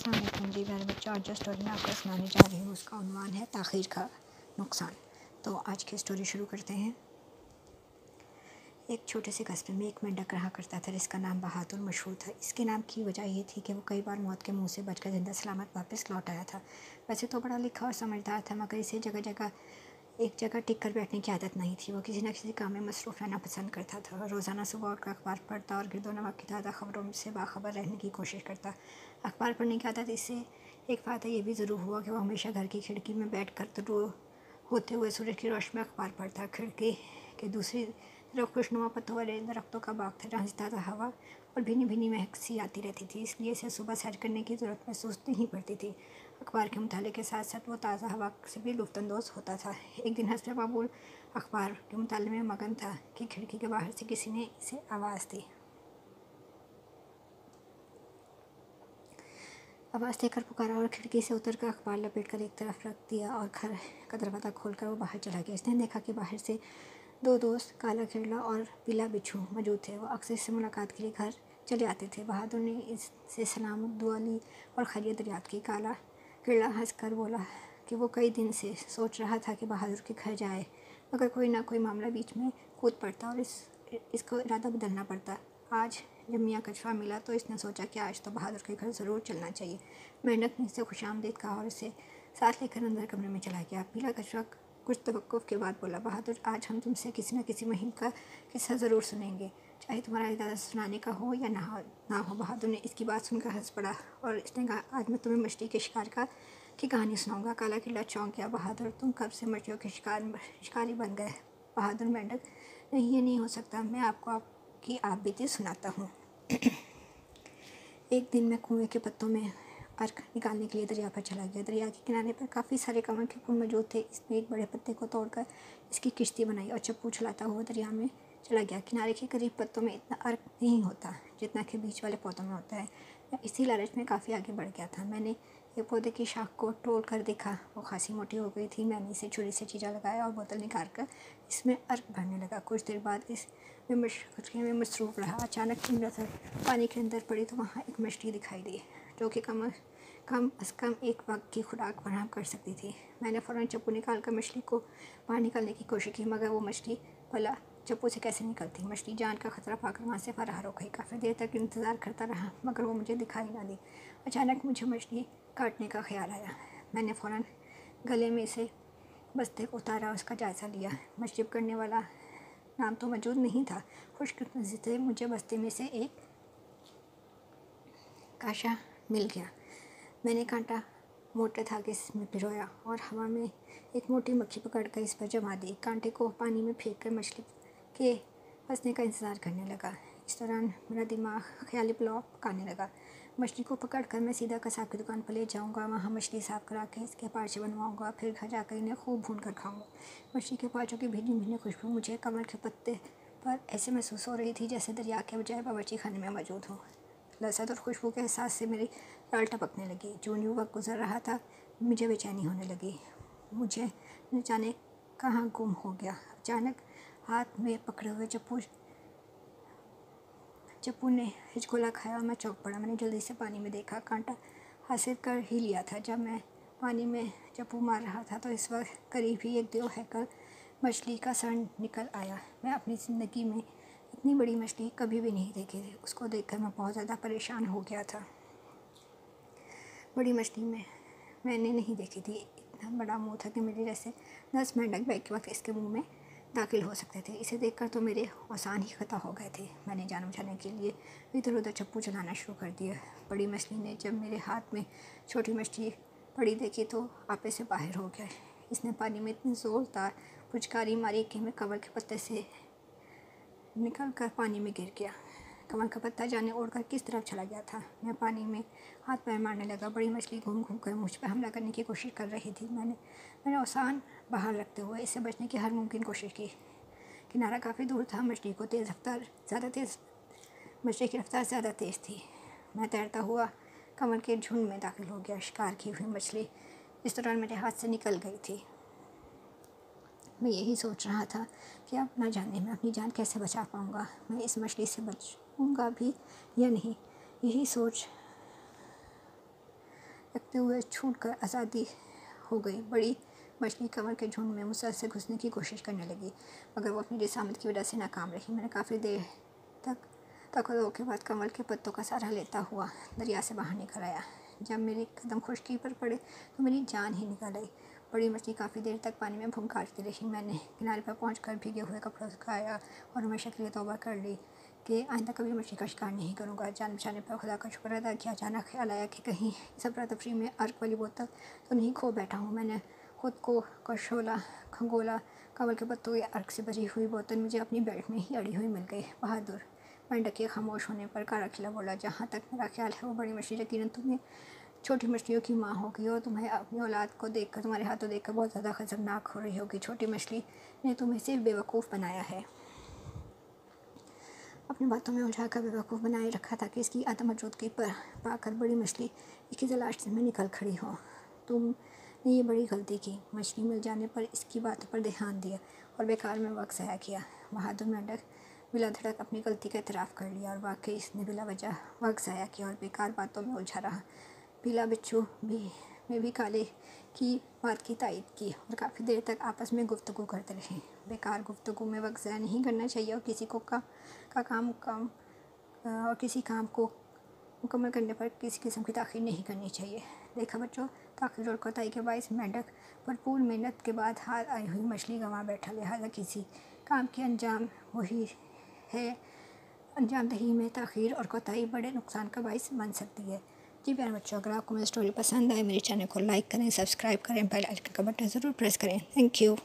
अस्सलाम वालेकुम जी मेरे बच्चों। आज जो स्टोरी मैं आपको सुनाने जा रही हूँ उसका उन्वान है ताख़ीर का नुकसान। तो आज की स्टोरी शुरू करते हैं। एक छोटे से कस्बे में एक मेंढक रहा करता था जिसका नाम बहादुर मशहूर था। इसके नाम की वजह ये थी कि वो कई बार मौत के मुंह से बचकर जिंदा सलामत वापस लौट आया था। वैसे तो पढ़ा लिखा और समझदार था, मगर इसे एक जगह टिक कर बैठने की आदत नहीं थी। वो किसी न किसी काम में मसरूफ़ रहना पसंद करता था। रोज़ाना सुबह उठकर अखबार पढ़ता और गिरदोनवा की ताज़ा खबरों से बाखबर रहने की कोशिश करता। अखबार पढ़ने की आदत इससे एक फ़ायदा ये भी ज़रूर हुआ कि वो हमेशा घर की खिड़की में बैठ कर तो होते हुए सूरज की रोशनी में अखबार पढ़ता। खिड़की के दूसरी तरफ खुशनुमा पत्तों वाले दरख्तों का बाग था जहाँ से ताज़ा हवा और भीनी भीनी महक सी आती रहती थी, इसलिए इसे सुबह सैर करने की ज़रूरत महसूस नहीं पड़ती थी। अखबार के मुताले के साथ साथ वो ताज़ा हवा से भी लुत्फ़अंदोज़ होता था। एक दिन हस्बे बाबुल अखबार के मुताले में मगन था कि खिड़की के बाहर से किसी ने इसे आवाज़ दी। आवाज़ देकर पुकारा और खिड़की से उतरकर अखबार लपेट कर एक तरफ रख दिया और घर का दरवाज़ा खोलकर वो बाहर चला गया। इसने देखा कि बाहर से दो दोस्त काला किरला और पीला बिच्छू मौजूद थे। वो अक्सर इससे मुलाकात के लिए घर चले आते थे। बहादुर ने इससे सलाम दुआ ली और खैरियत दरियाफ्त की। काला किरला हंसकर बोला कि वो कई दिन से सोच रहा था कि बहादुर के घर जाए, मगर कोई ना कोई मामला बीच में कूद पड़ता और इसको इरादा बदलना पड़ता। आज जब मियाँ कछुआ मिला तो इसने सोचा कि आज तो बहादुर के घर ज़रूर चलना चाहिए। मेंढक ने इससे खुशामदीद कहा और इसे साथ लेकर अंदर कमरे में चला गया। पीला कछुआ कुछ तवक्कुफ़ के बाद बोला, बहादुर आज हम तुमसे किसी न किसी मुहिम का किस्सा ज़रूर सुनेंगे, चाहे तुम्हारा इरादा सुनाने का हो या ना हो। बहादुर ने इसकी बात सुनकर हंस पड़ा और इसने कहा, आज मैं तुम्हें मछली के शिकार की कहानी सुनाऊंगा। काला किला चौंक गया, बहादुर तुम कब से मछलियों के शिकारी बन गए? बहादुर मेंढक, नहीं ये नहीं हो सकता, मैं आपको आपकी आप बीती सुनाता हूँ। एक दिन मैं कुएं के पत्तों में अर्क निकालने के लिए दरिया पर चला गया। दरिया के किनारे पर काफ़ी सारे कमल के फूल मौजूद थे। इसमें एक बड़े पत्ते को तोड़कर इसकी किश्ती बनाई और चप्पू चलाता हुआ दरिया में चला गया। किनारे के करीब पत्तों में इतना अर्क नहीं होता जितना कि बीच वाले पौधों में होता है। मैं इसी लालच में काफ़ी आगे बढ़ गया था। मैंने एक पौधे की शाख को तोड़ कर देखा, वो खासी मोटी हो गई थी। मैंने इसे छुरी से चीरा लगाया और बोतल निकाल कर इसमें अर्क भरने लगा। कुछ देर बाद इस में मसरूफ़ रहा। अचानक नज़र पानी के अंदर पड़ी तो वहाँ एक मछली दिखाई दी जो कि कम अज़ कम एक वक्त की खुराक फराहम कर सकती थी। मैंने फ़ौरन चप्पू निकाल कर मछली को बाहर निकालने की कोशिश की, मगर वो मछली भला चप्पू से कैसे निकलती। मछली जान का खतरा पाकर वहाँ से फरार हो गई। काफ़ी देर तक इंतज़ार करता रहा, मगर वो मुझे दिखाई ना दी। अचानक मुझे मछली काटने का ख्याल आया। मैंने फ़ौरन गले में से बस्ते को उतारा, उसका जायज़ा लिया। मछली पकड़ने वाला नाम तो मौजूद नहीं था। खुशकिस्मती से मुझे बस्ते में से एक कांटा मिल गया। मैंने कांटा मोटे धागे में पिरोया और हवा में एक मोटी मक्खी पकड़कर इस पर जमा दी। कांटे को पानी में फेंक कर मछली के फंसने का इंतज़ार करने लगा। इस दौरान मेरा दिमाग ख्याली पुलाव पकाने लगा। मछली को पकड़कर मैं सीधा कसाब की दुकान पर ले जाऊंगा, वहाँ मछली साफ करा के इसके पार्चे बनवाऊंगा, फिर घर जाकर इन्हें खूब भून कर खाऊंगा। मछली के पार्चों की भीनी भीनी खुशबू मुझे कमल के पत्ते पर ऐसे महसूस हो रही थी जैसे दरिया के बजाय बावर्ची खाने में मौजूद हो। लज़्ज़त और खुशबू के एहसास से मेरी लाल टपकने लगी। जो वक्त गुजर रहा था मुझे बेचैनी होने लगी। मुझे न जाने कहाँ गुम हो गया। अचानक हाथ में पकड़े हुए चप्पू ने हिचकोला खाया और मैं चौंक पड़ा। मैंने जल्दी से पानी में देखा, कांटा हासिल कर ही लिया था। जब मैं पानी में चप्पू मार रहा था तो इस वक्त करीब ही एक 2 हैकल मछली का सर निकल आया। मैं अपनी ज़िंदगी में इतनी बड़ी मछली कभी भी नहीं देखी थी। उसको देखकर मैं बहुत ज़्यादा परेशान हो गया था। बड़ी मछली मैंने नहीं देखी थी। इतना बड़ा मुंह था कि मेरे जैसे 10 मेंढक बैठ वक्त इसके मुंह में दाखिल हो सकते थे। इसे देखकर तो मेरे औसान ही खता हो गए थे। मैंने जान बचाने के लिए इधर उधर चप्पू चलाना शुरू कर दिया। बड़ी मछली ने जब मेरे हाथ में छोटी मछली पड़ी देखी तो आपे से बाहर हो गया। इसने पानी में इतनी ज़ोरदार फुचकारी मारी कि मैं कमल के पत्ते से निकल कर पानी में गिर गया। कमल का पत्ता जाने उड़कर किस तरफ चला गया था। मैं पानी में हाथ पैर मारने लगा। बड़ी मछली घूम घूम कर मुझ पर हमला करने की कोशिश कर रही थी। मैंने औसान बाहर रखते हुए इससे बचने की हर मुमकिन कोशिश की। किनारा काफ़ी दूर था। मछली की रफ्तार ज़्यादा तेज़ थी। मैं तैरता हुआ कमल के झुंड में दाखिल हो गया। शिकार की हुई मछली इस दौरान मेरे हाथ से निकल गई थी। मैं यही सोच रहा था कि अब न जाने मैं अपनी जान कैसे बचा पाऊँगा, मैं इस मछली से बचूँगा भी या नहीं। यही सोच रखते हुए छूट कर आज़ादी हो गई। बड़ी मछली कंवल के झुंड में मुझसे घुसने की कोशिश करने लगी, मगर वो अपनी जिसामत की वजह से नाकाम रही। मैंने काफ़ी देर तक के बाद कंवल के पत्तों का सहारा लेता हुआ दरिया से बाहर निकल आया। जब मेरे कदम खुश्की पर पड़े तो मेरी जान ही निकल आई। बड़ी मछली काफ़ी देर तक पानी में भुनकारती रही। मैंने किनारे पर पहुंचकर भीगे हुए कपड़ों सुखाया और हमेशा के लिए तौबा कर ली कि आइंदा कभी मछली का शिकार नहीं करूँगा। जान बचाने पर खुदा का शुक्र अदा किया। अचानक ख्याल आया कि कहीं इस अफरा तफरी में अर्क वाली बोतल तो नहीं खो बैठा हूँ। मैंने खुद को खंगोला। कंवल के पत्तों या अर्क से भरी हुई बोतल मुझे अपनी बेल्ट में ही अड़ी हुई मिल गई। बहादुर मेंढक के खामोश होने पर काराखिला बोला, जहाँ तक मेरा ख्याल है वो बड़ी मछली यकीनन तुम्हें छोटी मछलियों की माँ होगी और तुम्हें अपनी औलाद को देखकर, तुम्हारे हाथों देखकर बहुत ज़्यादा खतरनाक हो रही होगी। छोटी मछली ने तुम्हें सिर्फ बेवकूफ़ बनाया है, अपनी बातों में उलझाकर बेवकूफ़ बनाए रखा था कि इसकी आदम मौजूदगी पर पाकर बड़ी मछली इसकी तलाश में निकल खड़ी हो। तुमने ये बड़ी गलती की। मछली मिल जाने पर इसकी बातों पर ध्यान दिया और बेकार में वक्त ज़ाया किया। बहादुर मेंढक बिला धड़क अपनी गलती का एतराफ़ कर लिया और वाकई इसने बिला वजह वक्त ज़ाया किया और बेकार बातों में उलझा रहा। बिला बिच्छू भी काले की बात की तायद की और काफ़ी देर तक आपस में गुफ्तगू करते रहे। बेकार गुफ्तगू में वक्त ज़ाया नहीं करना चाहिए और किसी काम को मुकम्मल करने पर किसी किस्म की ताख़ीर नहीं करनी चाहिए। देखा बच्चों, ताख़ीर और कोताही के बाइस मेंढक भरपूर मेहनत के बाद हार आई हुई मछली गंवा बैठा। लिहाजा किसी काम के अंजामदही में ताख़ीर और कोताही बड़े नुकसान का बाइस बन सकती है। जी प्यारे बच्चों, अगर आपको मेरी स्टोरी पसंद आए मेरे चैनल को लाइक करें, सब्सक्राइब करें, बेल आइकन का बटन ज़रूर प्रेस करें। Thank you.